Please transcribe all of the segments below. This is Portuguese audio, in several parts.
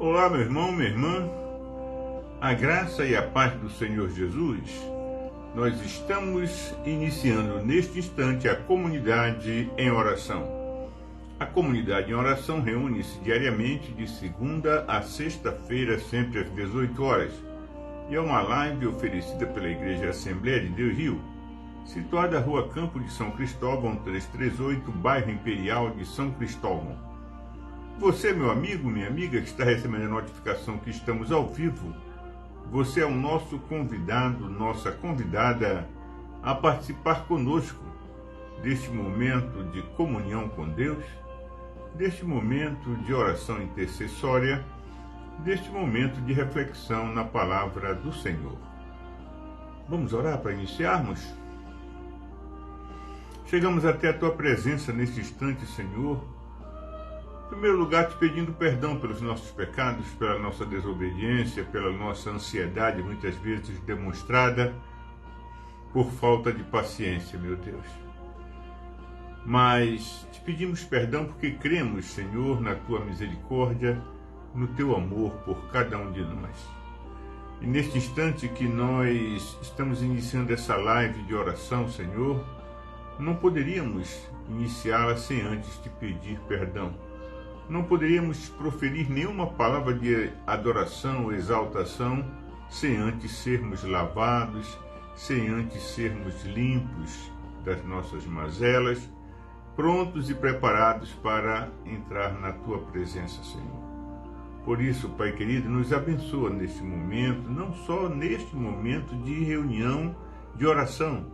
Olá, meu irmão, minha irmã, a graça e a paz do Senhor Jesus. Nós estamos iniciando neste instante a comunidade em oração. A comunidade em oração reúne-se diariamente de segunda a sexta-feira, sempre às 18 horas. E é uma live oferecida pela Igreja Assembleia de Deus Rio, situada na Rua Campo de São Cristóvão, 338, bairro Imperial de São Cristóvão. Você, meu amigo, minha amiga, que está recebendo a notificação que estamos ao vivo, você é o nosso convidado, nossa convidada a participar conosco deste momento de comunhão com Deus, deste momento de oração intercessória, deste momento de reflexão na palavra do Senhor. Vamos orar para iniciarmos? Chegamos até a Tua presença neste instante, Senhor. Em primeiro lugar, te pedindo perdão pelos nossos pecados, pela nossa desobediência, pela nossa ansiedade, muitas vezes demonstrada por falta de paciência, meu Deus. Mas te pedimos perdão porque cremos, Senhor, na Tua misericórdia, no Teu amor por cada um de nós. E neste instante que nós estamos iniciando essa live de oração, Senhor, não poderíamos iniciá-la sem antes te pedir perdão. Não poderíamos proferir nenhuma palavra de adoração ou exaltação sem antes sermos lavados, sem antes sermos limpos das nossas mazelas, prontos e preparados para entrar na Tua presença, Senhor. Por isso, Pai querido, nos abençoa neste momento, não só neste momento de reunião, de oração,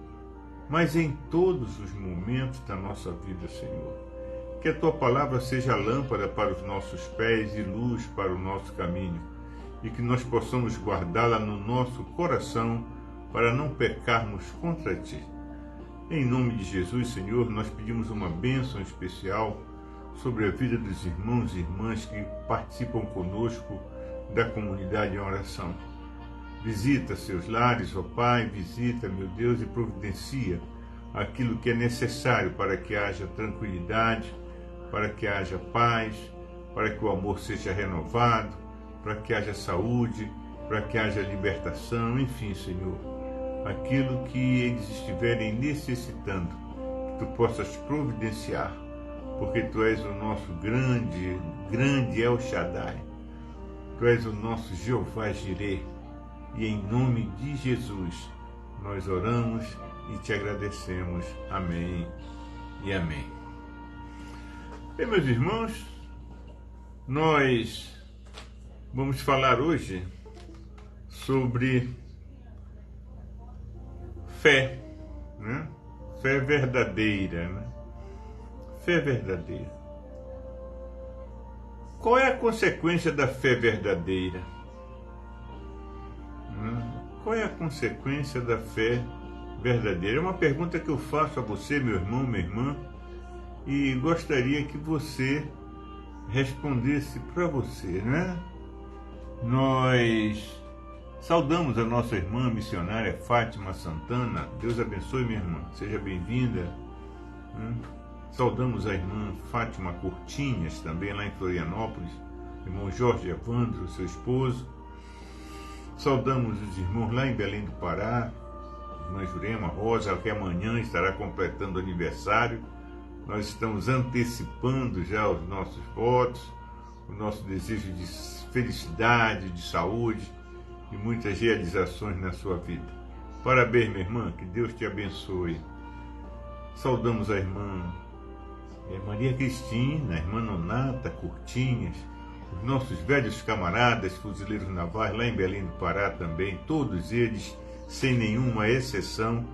mas em todos os momentos da nossa vida, Senhor. Que a Tua palavra seja lâmpada para os nossos pés e luz para o nosso caminho, e que nós possamos guardá-la no nosso coração para não pecarmos contra Ti. Em nome de Jesus, Senhor, nós pedimos uma bênção especial sobre a vida dos irmãos e irmãs que participam conosco da comunidade em oração. Visita seus lares, ó Pai, visita, meu Deus, e providencia aquilo que é necessário para que haja tranquilidade, para que haja paz, para que o amor seja renovado, para que haja saúde, para que haja libertação, enfim, Senhor, aquilo que eles estiverem necessitando, que Tu possas providenciar, porque Tu és o nosso grande El Shaddai, Tu és o nosso Jeová Jireh, e em nome de Jesus nós oramos e Te agradecemos. Amém e amém. Bem, meus irmãos, nós vamos falar hoje sobre fé, né? Fé verdadeira, né? Fé verdadeira. Qual é a consequência da fé verdadeira? Qual é a consequência da fé verdadeira? É uma pergunta que eu faço a você, meu irmão, minha irmã, e gostaria que você respondesse para você, né? Nós saudamos a nossa irmã missionária Fátima Santana. Deus abençoe, minha irmã, seja bem-vinda. Saudamos a irmã Fátima Cortinhas, também lá em Florianópolis, irmão Jorge Evandro, seu esposo. Saudamos os irmãos lá em Belém do Pará, irmã Jurema Rosa, que amanhã estará completando aniversário. Nós estamos antecipando já os nossos votos, o nosso desejo de felicidade, de saúde e muitas realizações na sua vida. Parabéns, minha irmã, que Deus te abençoe. Saudamos a irmã Maria Cristina, a irmã Nonata Cortinhas, os nossos velhos camaradas fuzileiros navais lá em Belém do Pará também, todos eles, sem nenhuma exceção.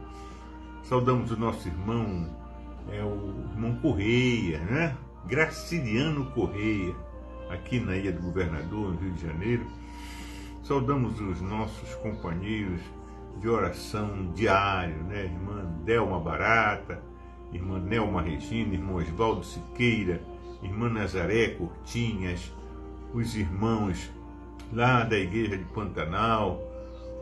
Saudamos o nosso irmão, o irmão Correia, né? Graciliano Correia, aqui na Ilha do Governador, no Rio de Janeiro. Saudamos os nossos companheiros de oração diário, né? Irmã Delma Barata, irmã Nelma Regina, irmão Osvaldo Siqueira, irmã Nazaré Cortinhas, os irmãos lá da Igreja de Pantanal,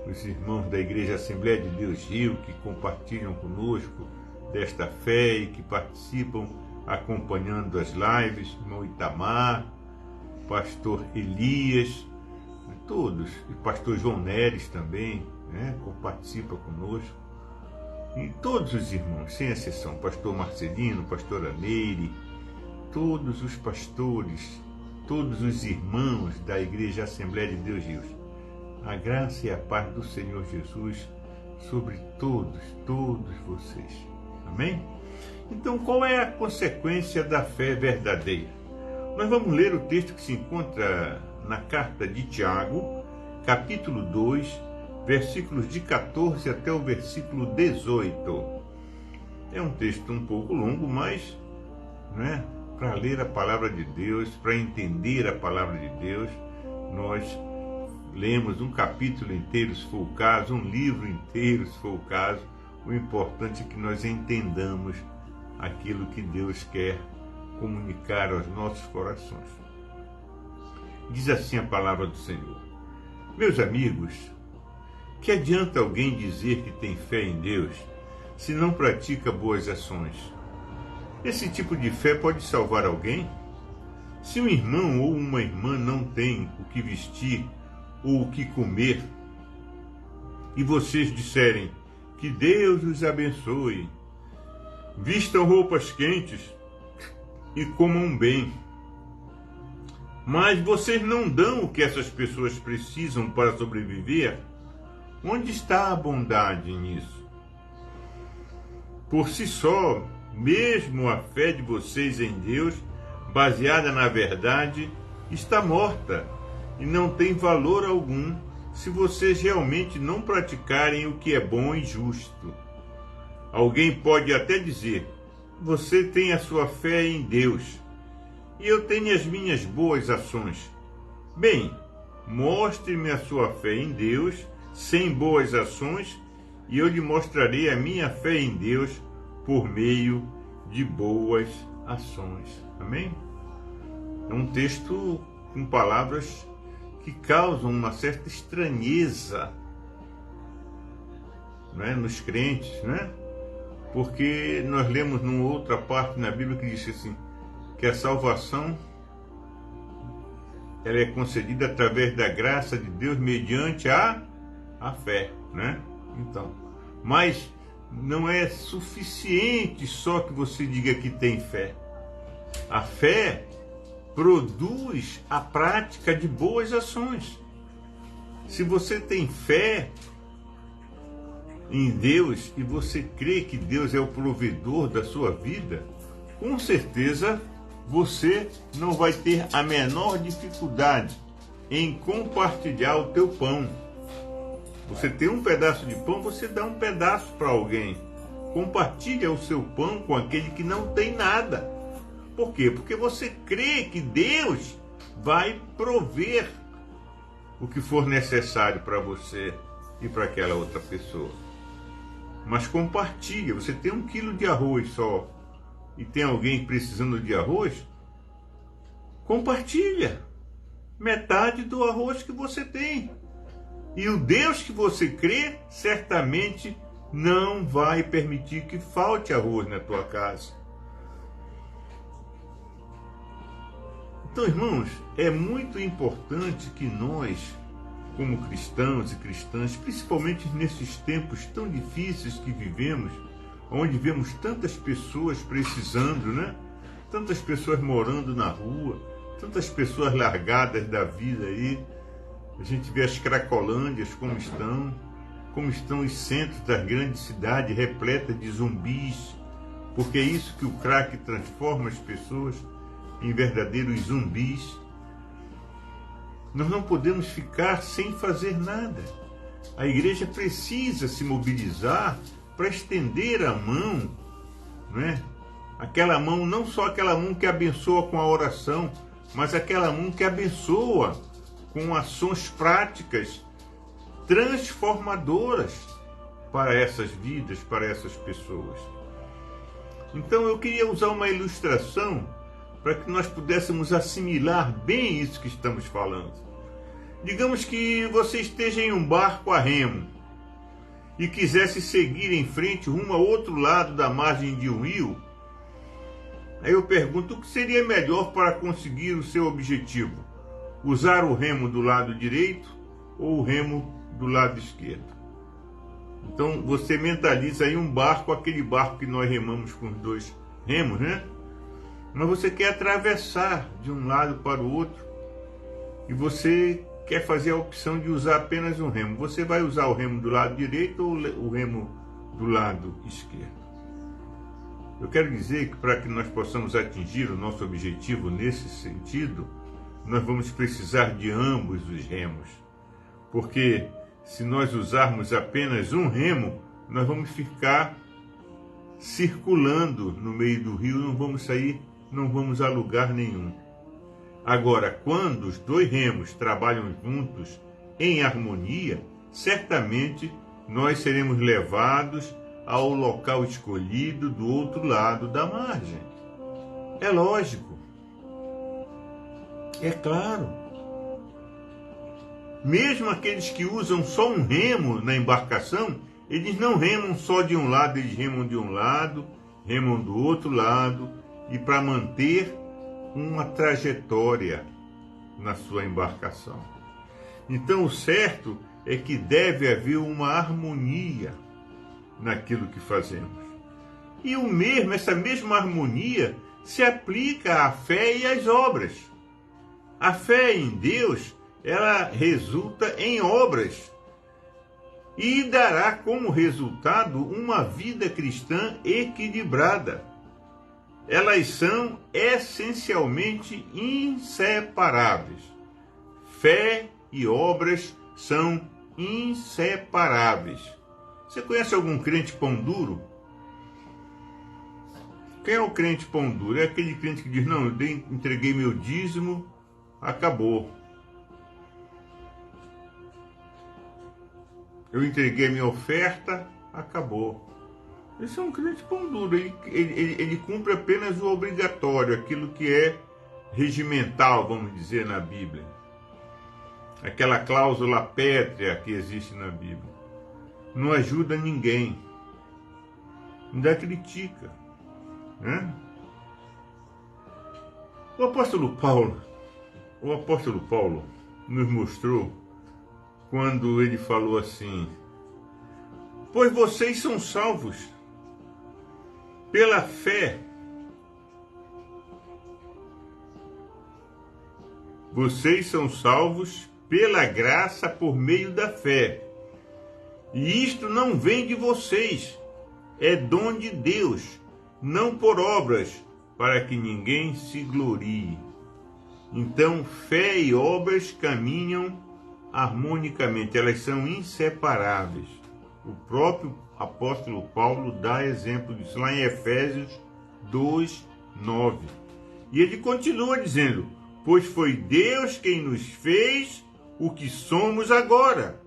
os irmãos da Igreja Assembleia de Deus Rio, que compartilham conosco desta fé e que participam acompanhando as lives, irmão Itamar, pastor Elias, todos, e pastor João Neres também, né, participa conosco, e todos os irmãos, sem exceção, pastor Marcelino, pastora Neire, todos os pastores, todos os irmãos da Igreja Assembleia de Deus Rios. A graça e a paz do Senhor Jesus sobre todos vocês. Amém? Então, qual é a consequência da fé verdadeira? Nós vamos ler o texto que se encontra na carta de Tiago, capítulo 2, versículos de 14 até o versículo 18. É um texto um pouco longo, mas, né, para ler a palavra de Deus, para entender a palavra de Deus, nós lemos um capítulo inteiro, se for o caso, um livro inteiro, se for o caso. O importante é que nós entendamos aquilo que Deus quer comunicar aos nossos corações. Diz assim a palavra do Senhor: meus amigos, que adianta alguém dizer que tem fé em Deus se não pratica boas ações? Esse tipo de fé pode salvar alguém? Se um irmão ou uma irmã não tem o que vestir ou o que comer, e vocês disserem que Deus os abençoe, vistam roupas quentes e comam bem, mas vocês não dão o que essas pessoas precisam para sobreviver, onde está a bondade nisso? Por si só, mesmo a fé de vocês em Deus, baseada na verdade, está morta e não tem valor algum se vocês realmente não praticarem o que é bom e justo. Alguém pode até dizer: você tem a sua fé em Deus e eu tenho as minhas boas ações. Bem, mostre-me a sua fé em Deus sem boas ações e eu lhe mostrarei a minha fé em Deus por meio de boas ações. Amém? É um texto com palavras que causam uma certa estranheza, né, nos crentes, né? Porque nós lemos numa outra parte na Bíblia que diz assim, que a salvação ela é concedida através da graça de Deus mediante a fé, né? Então, mas não é suficiente só que você diga que tem fé. A fé produz a prática de boas ações. Se você tem fé em Deus e você crê que Deus é o provedor da sua vida, com certeza você não vai ter a menor dificuldade em compartilhar o teu pão. Você tem um pedaço de pão, você dá um pedaço para alguém. Compartilha o seu pão com aquele que não tem nada. Por quê? Porque você crê que Deus vai prover o que for necessário para você e para aquela outra pessoa. Mas compartilha. Você tem 1 quilo de arroz só e tem alguém precisando de arroz, compartilha metade do arroz que você tem. E o Deus que você crê certamente não vai permitir que falte arroz na tua casa. Então, irmãos, é muito importante que nós, como cristãos e cristãs, principalmente nesses tempos tão difíceis que vivemos, onde vemos tantas pessoas precisando, né? Tantas pessoas morando na rua, tantas pessoas largadas da vida aí. A gente vê as cracolândias como estão os centros das grandes cidades repletas de zumbis, porque é isso que o crack transforma as pessoas em verdadeiros zumbis. Nós não podemos ficar sem fazer nada. A igreja precisa se mobilizar para estender a mão, né? Aquela mão, não só aquela mão que abençoa com a oração, mas aquela mão que abençoa com ações práticas transformadoras para essas vidas, para essas pessoas. Então eu queria usar uma ilustração para que nós pudéssemos assimilar bem isso que estamos falando. Digamos que você esteja em um barco a remo e quisesse seguir em frente rumo ao outro lado da margem de um rio. Aí eu pergunto, o que seria melhor para conseguir o seu objetivo? usar o remo do lado direito ou o remo do lado esquerdo. Então você mentaliza aí um barco, aquele barco que nós remamos com os dois remos, né? Mas você quer atravessar de um lado para o outro e você quer fazer a opção de usar apenas um remo. Você vai usar o remo do lado direito ou o remo do lado esquerdo? Eu quero dizer que para que nós possamos atingir o nosso objetivo nesse sentido, nós vamos precisar de ambos os remos. Porque se nós usarmos apenas um remo, nós vamos ficar circulando no meio do rio, não vamos sair, não vamos a lugar nenhum. Agora, quando os dois remos trabalham juntos em harmonia, certamente nós seremos levados ao local escolhido do outro lado da margem. É lógico. É claro. Mesmo aqueles que usam só um remo na embarcação, eles não remam só de um lado, eles remam de um lado, remam do outro lado, e para manter uma trajetória na sua embarcação. Então o certo é que deve haver uma harmonia naquilo que fazemos. E essa mesma harmonia se aplica à fé e às obras. A fé em Deus, ela resulta em obras e dará como resultado uma vida cristã equilibrada. Elas são essencialmente inseparáveis. Fé e obras são inseparáveis. Você conhece algum crente pão duro? Quem é o crente pão duro? É aquele crente que diz, não, eu entreguei meu dízimo, acabou. Eu entreguei minha oferta, acabou. Esse é um crente pão duro, ele cumpre apenas o obrigatório, aquilo que é regimental, vamos dizer, na Bíblia. Aquela cláusula pétrea que existe na Bíblia. Não ajuda ninguém, ainda critica, né? O apóstolo Paulo nos mostrou quando ele falou assim, pois vocês são salvos pela fé. Vocês são salvos pela graça por meio da fé. E isto não vem de vocês, é dom de Deus, não por obras, para que ninguém se glorie. Então, fé e obras caminham harmonicamente, elas são inseparáveis. O próprio apóstolo Paulo dá exemplo disso lá em Efésios 2:9. E ele continua dizendo, pois foi Deus quem nos fez o que somos agora,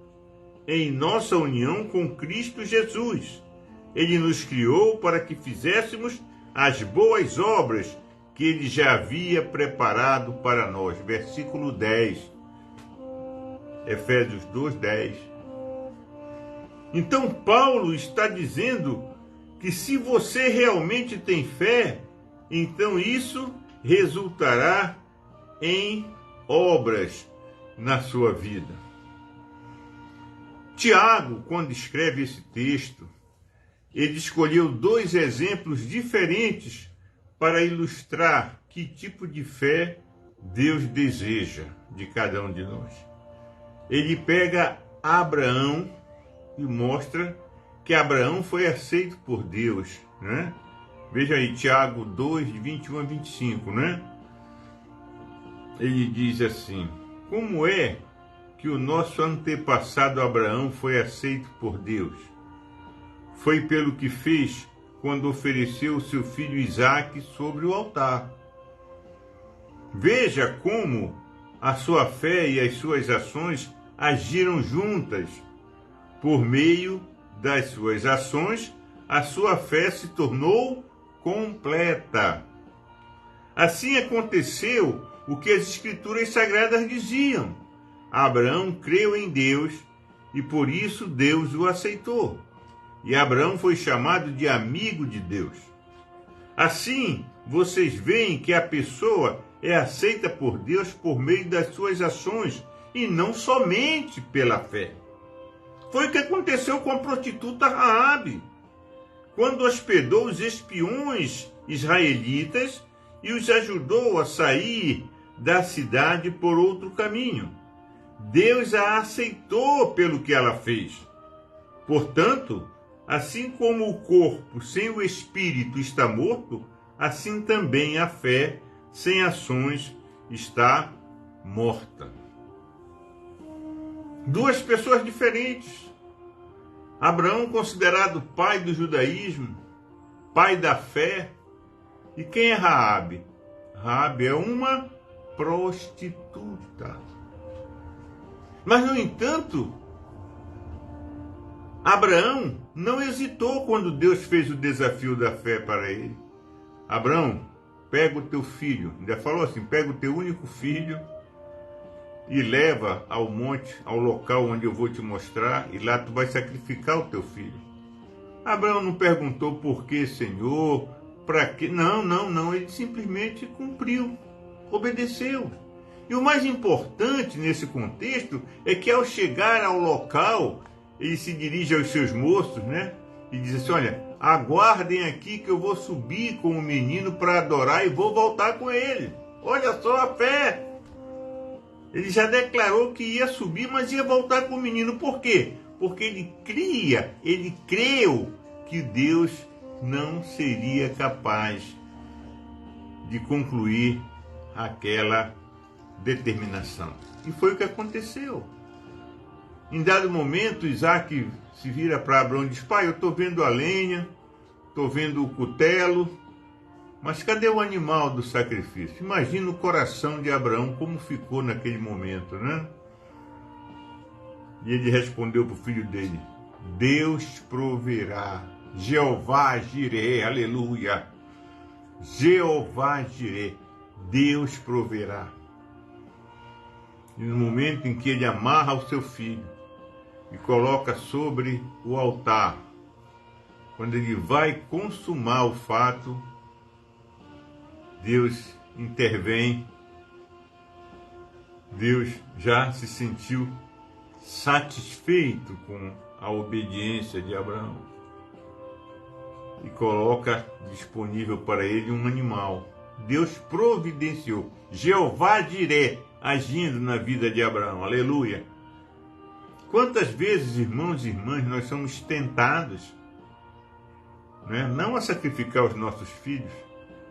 em nossa união com Cristo Jesus. Ele nos criou para que fizéssemos as boas obras que ele já havia preparado para nós. Versículo 10. Efésios 2:10. Então Paulo está dizendo que se você realmente tem fé, então isso resultará em obras na sua vida. Tiago, quando escreve esse texto, ele escolheu dois exemplos diferentes para ilustrar que tipo de fé Deus deseja de cada um de nós. Ele pega Abraão e mostra que Abraão foi aceito por Deus, né? Veja aí, Tiago 2, de 21 a 25, né? Ele diz assim, como é que o nosso antepassado Abraão foi aceito por Deus? Foi pelo que fez quando ofereceu o seu filho Isaque sobre o altar. Veja como a sua fé e as suas ações agiram juntas. Por meio das suas ações, a sua fé se tornou completa. Assim aconteceu o que as Escrituras Sagradas diziam. Abraão creu em Deus e por isso Deus o aceitou. E Abraão foi chamado de amigo de Deus. Assim, vocês veem que a pessoa é aceita por Deus por meio das suas ações e não somente pela fé. Foi o que aconteceu com a prostituta Raabe, quando hospedou os espiões israelitas e os ajudou a sair da cidade por outro caminho. Deus a aceitou pelo que ela fez. Portanto, assim como o corpo sem o espírito está morto, assim também a fé sem ações está morta. Duas pessoas diferentes. Abraão, considerado pai do judaísmo, pai da fé. E quem é Raabe? Raabe é uma prostituta. Mas, no entanto, Abraão não hesitou quando Deus fez o desafio da fé para ele. Abraão, pega o teu filho, ainda falou assim, pega o teu único filho e leva ao monte, ao local onde eu vou te mostrar, e lá tu vai sacrificar o teu filho. Abraão não perguntou por que, Senhor, para quê? Não, ele simplesmente cumpriu, obedeceu. E o mais importante nesse contexto é que ao chegar ao local, ele se dirige aos seus moços, né? E diz assim, olha, aguardem aqui que eu vou subir com o menino para adorar e vou voltar com ele. Olha só a fé. Ele já declarou que ia subir, mas ia voltar com o menino. Por quê? Porque ele creu que Deus não seria capaz de concluir aquela determinação. E foi o que aconteceu. Em dado momento, Isaac se vira para Abraão e diz, pai, eu estou vendo a lenha, estou vendo o cutelo, mas cadê o animal do sacrifício? Imagina o coração de Abraão como ficou naquele momento, né? E ele respondeu para o filho dele, Deus proverá, Jeová Jireh, aleluia, Jeová Jireh, Deus proverá. E no momento em que ele amarra o seu filho e coloca sobre o altar, quando ele vai consumar o fato, Deus intervém. Deus já se sentiu satisfeito com a obediência de Abraão e coloca disponível para ele um animal. Deus providenciou, Jeová Jireh, agindo na vida de Abraão, aleluia. Quantas vezes, irmãos e irmãs, nós somos tentados, né, não a sacrificar os nossos filhos,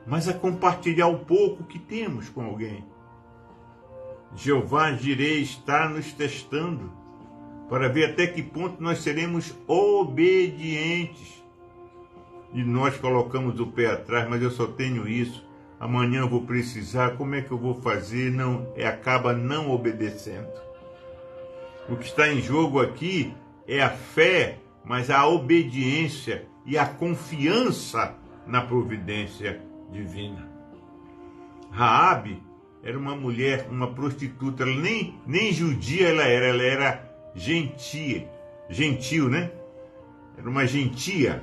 mas a compartilhar o pouco que temos com alguém. Jeová Jireh está nos testando para ver até que ponto nós seremos obedientes. E nós colocamos o pé atrás, mas eu só tenho isso, amanhã eu vou precisar, como é que eu vou fazer? Não, acaba não obedecendo. O que está em jogo aqui é a fé, mas a obediência e a confiança na providência divina. Raabe era uma mulher, uma prostituta, ela nem judia ela era gentil, né? Era uma gentia,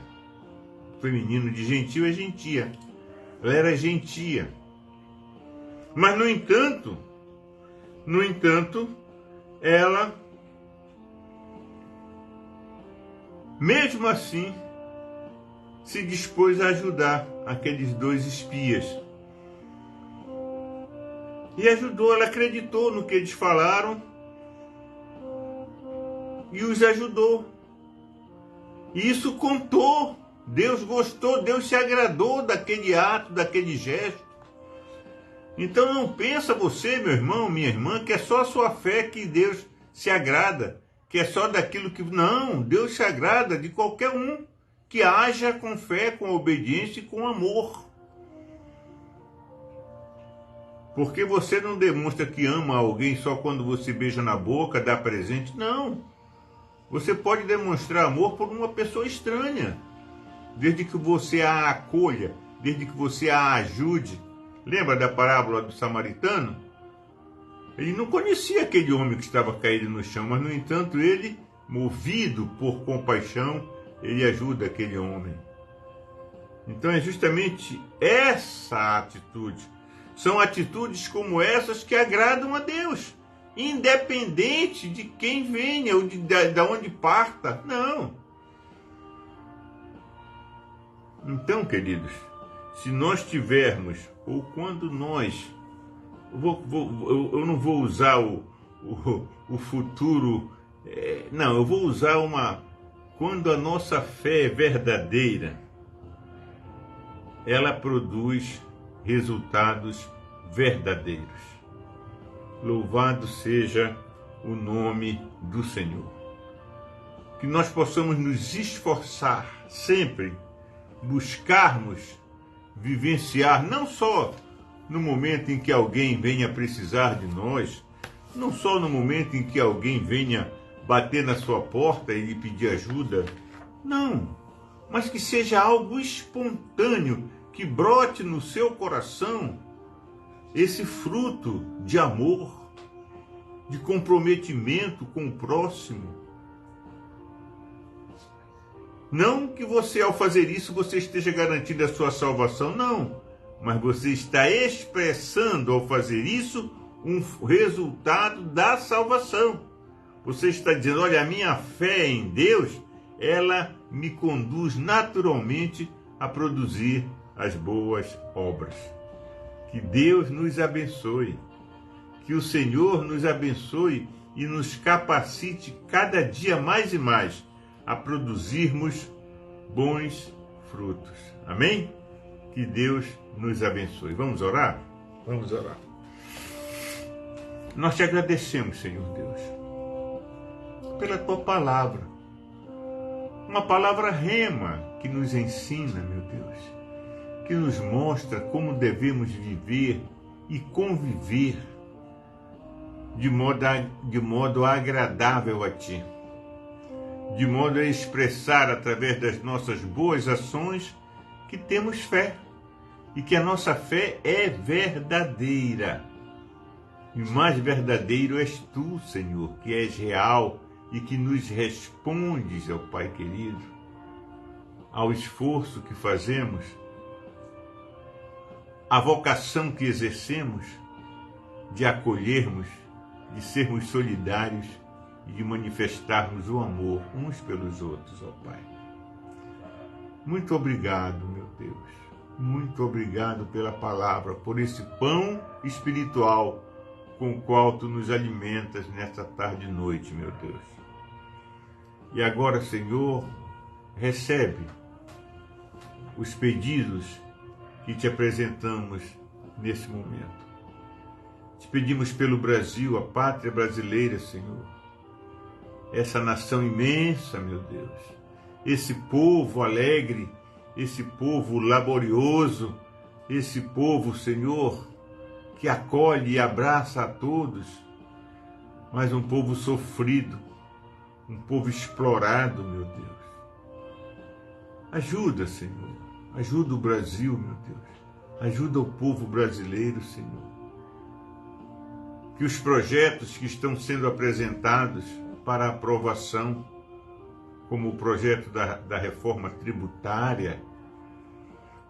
feminino de gentil é gentia. Ela era gentia. Mas, no entanto, ela, mesmo assim, se dispôs a ajudar aqueles dois espias. E ajudou, ela acreditou no que eles falaram e os ajudou. E isso contou. Deus gostou, Deus se agradou daquele ato, daquele gesto. Então não pensa você, meu irmão, minha irmã, que é só a sua fé que Deus se agrada, que é só daquilo que... Não, Deus se agrada de qualquer um que haja com fé, com obediência e com amor. Porque você não demonstra que ama alguém só quando você beija na boca, dá presente. Não. Você pode demonstrar amor por uma pessoa estranha, desde que você a acolha, desde que você a ajude. Lembra da parábola do samaritano? Ele não conhecia aquele homem que estava caído no chão, mas, no entanto, ele, movido por compaixão, ele ajuda aquele homem. Então é justamente essa atitude. São atitudes como essas que agradam a Deus, independente de quem venha ou de onde parta. Não. Então, queridos, se nós tivermos, ou quando nós... eu não vou usar o futuro... não, eu vou usar quando a nossa fé é verdadeira, ela produz resultados verdadeiros. Louvado seja o nome do Senhor. Que nós possamos nos esforçar sempre, buscarmos vivenciar, não só no momento em que alguém venha precisar de nós, não só no momento em que alguém venha bater na sua porta e lhe pedir ajuda, não, mas que seja algo espontâneo, que brote no seu coração esse fruto de amor, de comprometimento com o próximo. Não que você, ao fazer isso, você esteja garantindo a sua salvação, não, mas você está expressando, ao fazer isso, um resultado da salvação. Você está dizendo, olha, a minha fé em Deus, ela me conduz naturalmente a produzir as boas obras. Que Deus nos abençoe, que o Senhor nos abençoe e nos capacite cada dia mais e mais a produzirmos bons frutos. Amém? Que Deus nos abençoe. Vamos orar? Vamos orar. Nós te agradecemos, Senhor Deus, pela tua palavra. Uma palavra rema que nos ensina, meu Deus, que nos mostra como devemos viver e conviver de modo agradável a Ti, de modo a expressar através das nossas boas ações que temos fé e que a nossa fé é verdadeira. E mais verdadeiro és Tu, Senhor, que és real e que nos respondes, ó Pai querido, ao esforço que fazemos, à vocação que exercemos de acolhermos, de sermos solidários e de manifestarmos o amor uns pelos outros, ó Pai. Muito obrigado, meu Deus. Muito obrigado pela palavra, por esse pão espiritual com o qual Tu nos alimentas nesta tarde e noite, meu Deus. E agora, Senhor, recebe os pedidos que Te apresentamos nesse momento. Te pedimos pelo Brasil, a pátria brasileira, Senhor. Essa nação imensa, meu Deus. Esse povo alegre, esse povo laborioso, esse povo, Senhor, que acolhe e abraça a todos, mas um povo sofrido, um povo explorado, meu Deus. Ajuda, Senhor, ajuda o Brasil, meu Deus, ajuda o povo brasileiro, Senhor. Que os projetos que estão sendo apresentados para aprovação, como o projeto da reforma tributária,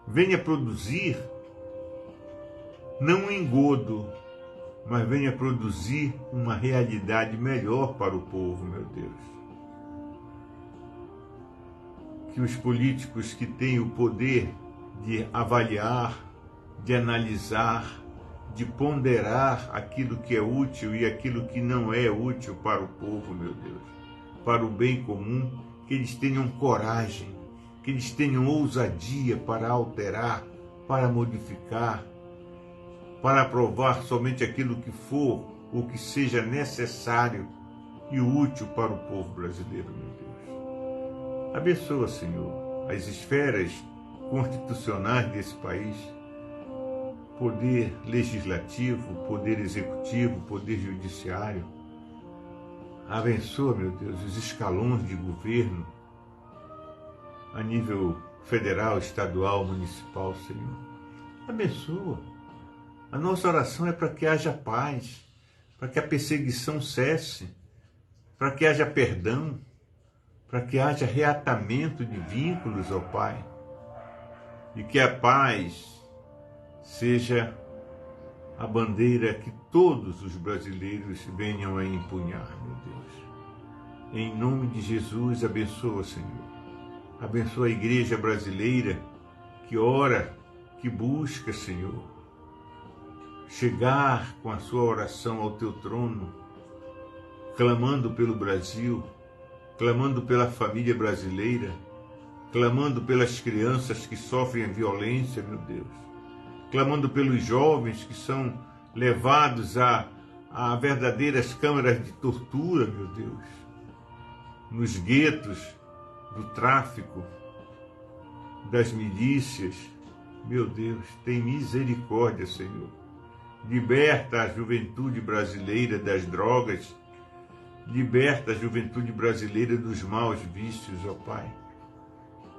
venha produzir não um engodo, mas venha produzir uma realidade melhor para o povo, meu Deus. Que os políticos que têm o poder de avaliar, de analisar, de ponderar aquilo que é útil e aquilo que não é útil para o povo, meu Deus, para o bem comum, que eles tenham coragem, que eles tenham ousadia para alterar, para modificar, para aprovar somente aquilo que for ou que seja necessário e útil para o povo brasileiro, meu Deus. Abençoa, Senhor, as esferas constitucionais desse país, poder legislativo, poder executivo, poder judiciário. Abençoa, meu Deus, os escalões de governo a nível federal, estadual, municipal, Senhor. Abençoa. A nossa oração é para que haja paz, para que a perseguição cesse, para que haja perdão, para que haja reatamento de vínculos, ó Pai, e que a paz seja a bandeira que todos os brasileiros venham a empunhar, meu Deus. Em nome de Jesus, abençoa, Senhor. Abençoa a igreja brasileira que ora, que busca, Senhor, chegar com a sua oração ao teu trono, clamando pelo Brasil, clamando pela família brasileira, clamando pelas crianças que sofrem a violência, meu Deus, clamando pelos jovens que são levados a verdadeiras câmaras de tortura, meu Deus, nos guetos do tráfico, das milícias. Meu Deus, tem misericórdia, Senhor. Liberta a juventude brasileira das drogas, liberta a juventude brasileira dos maus vícios, ó Pai.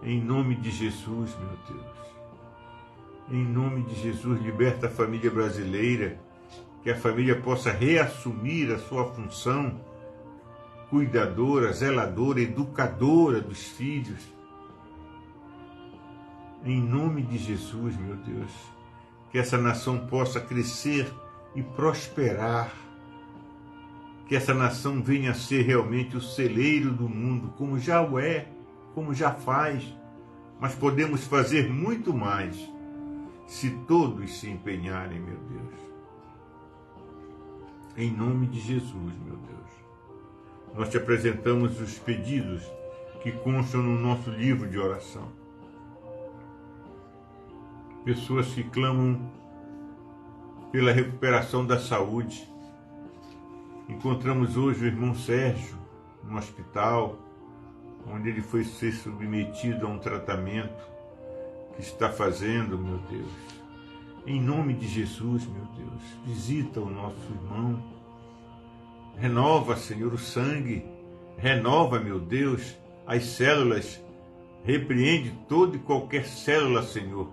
Em nome de Jesus, meu Deus. Em nome de Jesus, liberta a família brasileira, que a família possa reassumir a sua função cuidadora, zeladora, educadora dos filhos. Em nome de Jesus, meu Deus, que essa nação possa crescer e prosperar, que essa nação venha a ser realmente o celeiro do mundo, como já o é, como já faz, mas podemos fazer muito mais se todos se empenharem, meu Deus. Em nome de Jesus, meu Deus, nós te apresentamos os pedidos que constam no nosso livro de oração. Pessoas que clamam pela recuperação da saúde. Encontramos hoje o irmão Sérgio no hospital, onde ele foi ser submetido a um tratamento que está fazendo, meu Deus. Em nome de Jesus, meu Deus, visita o nosso irmão. Renova, Senhor, o sangue. Renova, meu Deus, as células. Repreende toda e qualquer célula, Senhor,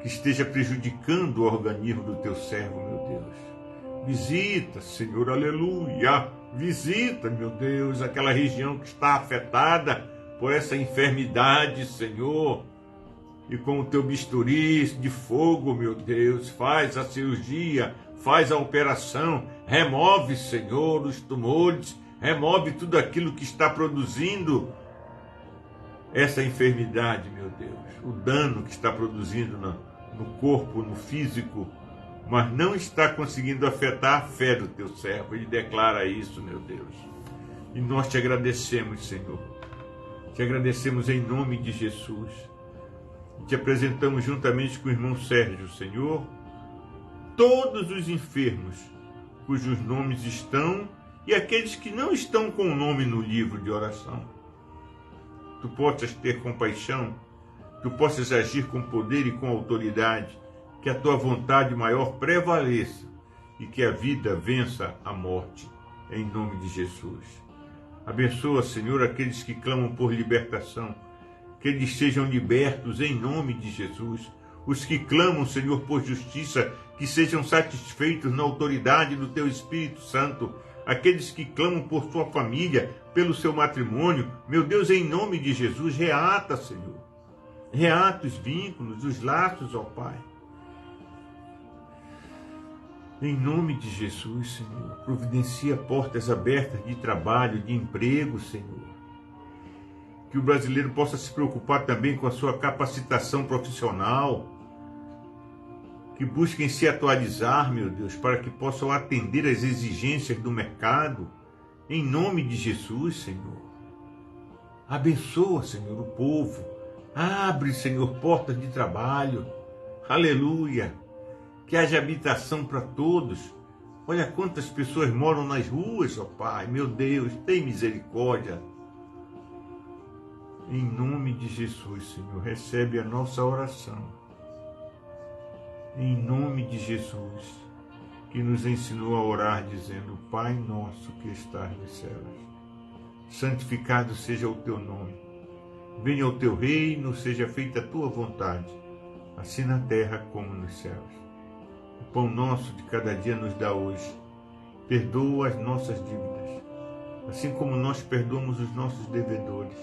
que esteja prejudicando o organismo do teu servo, meu Deus. Visita, Senhor, aleluia. Visita, meu Deus, aquela região que está afetada por essa enfermidade, Senhor. E com o teu bisturi de fogo, meu Deus, faz a cirurgia, faz a operação, remove, Senhor, os tumores, remove tudo aquilo que está produzindo essa enfermidade, meu Deus, o dano que está produzindo no corpo, no físico, mas não está conseguindo afetar a fé do teu servo. Ele declara isso, meu Deus. E nós te agradecemos, Senhor. Te agradecemos em nome de Jesus. Te apresentamos juntamente com o irmão Sérgio, Senhor, todos os enfermos cujos nomes estão e aqueles que não estão com o nome no livro de oração. Tu possas ter compaixão, tu possas agir com poder e com autoridade, que a tua vontade maior prevaleça e que a vida vença a morte, em nome de Jesus. Abençoa, Senhor, aqueles que clamam por libertação, que eles sejam libertos em nome de Jesus. Os que clamam, Senhor, por justiça, que sejam satisfeitos na autoridade do teu Espírito Santo. Aqueles que clamam por sua família, pelo seu matrimônio, meu Deus, em nome de Jesus, reata, Senhor. Reata os vínculos, os laços, ó Pai. Em nome de Jesus, Senhor, providencia portas abertas de trabalho, de emprego, Senhor. Que o brasileiro possa se preocupar também com a sua capacitação profissional, que busquem se atualizar, meu Deus, para que possam atender às exigências do mercado, em nome de Jesus, Senhor. Abençoa, Senhor, o povo. Abre, Senhor, portas de trabalho. Aleluia. Que haja habitação para todos. Olha quantas pessoas moram nas ruas, ó Pai. Meu Deus, tem misericórdia. Em nome de Jesus, Senhor, recebe a nossa oração. Em nome de Jesus, que nos ensinou a orar dizendo: Pai nosso que estás nos céus, santificado seja o teu nome. Venha o teu reino, seja feita a tua vontade, assim na terra como nos céus. O pão nosso de cada dia nos dá hoje. Perdoa as nossas dívidas, assim como nós perdoamos os nossos devedores.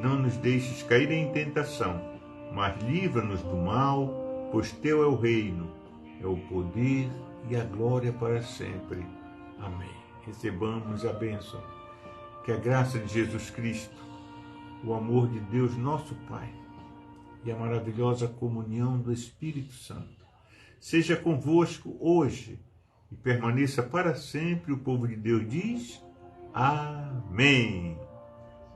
Não nos deixes cair em tentação, mas livra-nos do mal, pois teu é o reino, é o poder e a glória para sempre. Amém. Recebamos a bênção. Que a graça de Jesus Cristo, o amor de Deus, nosso Pai, e a maravilhosa comunhão do Espírito Santo seja convosco hoje e permaneça para sempre. O povo de Deus diz: amém.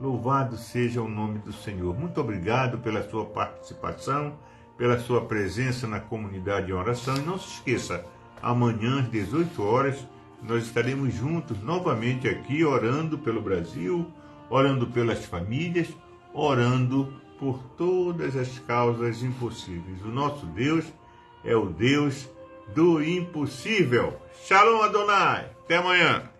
Louvado seja o nome do Senhor. Muito obrigado pela sua participação, pela sua presença na comunidade de oração. E não se esqueça, amanhã às 18 horas, nós estaremos juntos novamente aqui, orando pelo Brasil, orando pelas famílias, orando por todas as causas impossíveis. O nosso Deus é o Deus do impossível. Shalom Adonai. Até amanhã.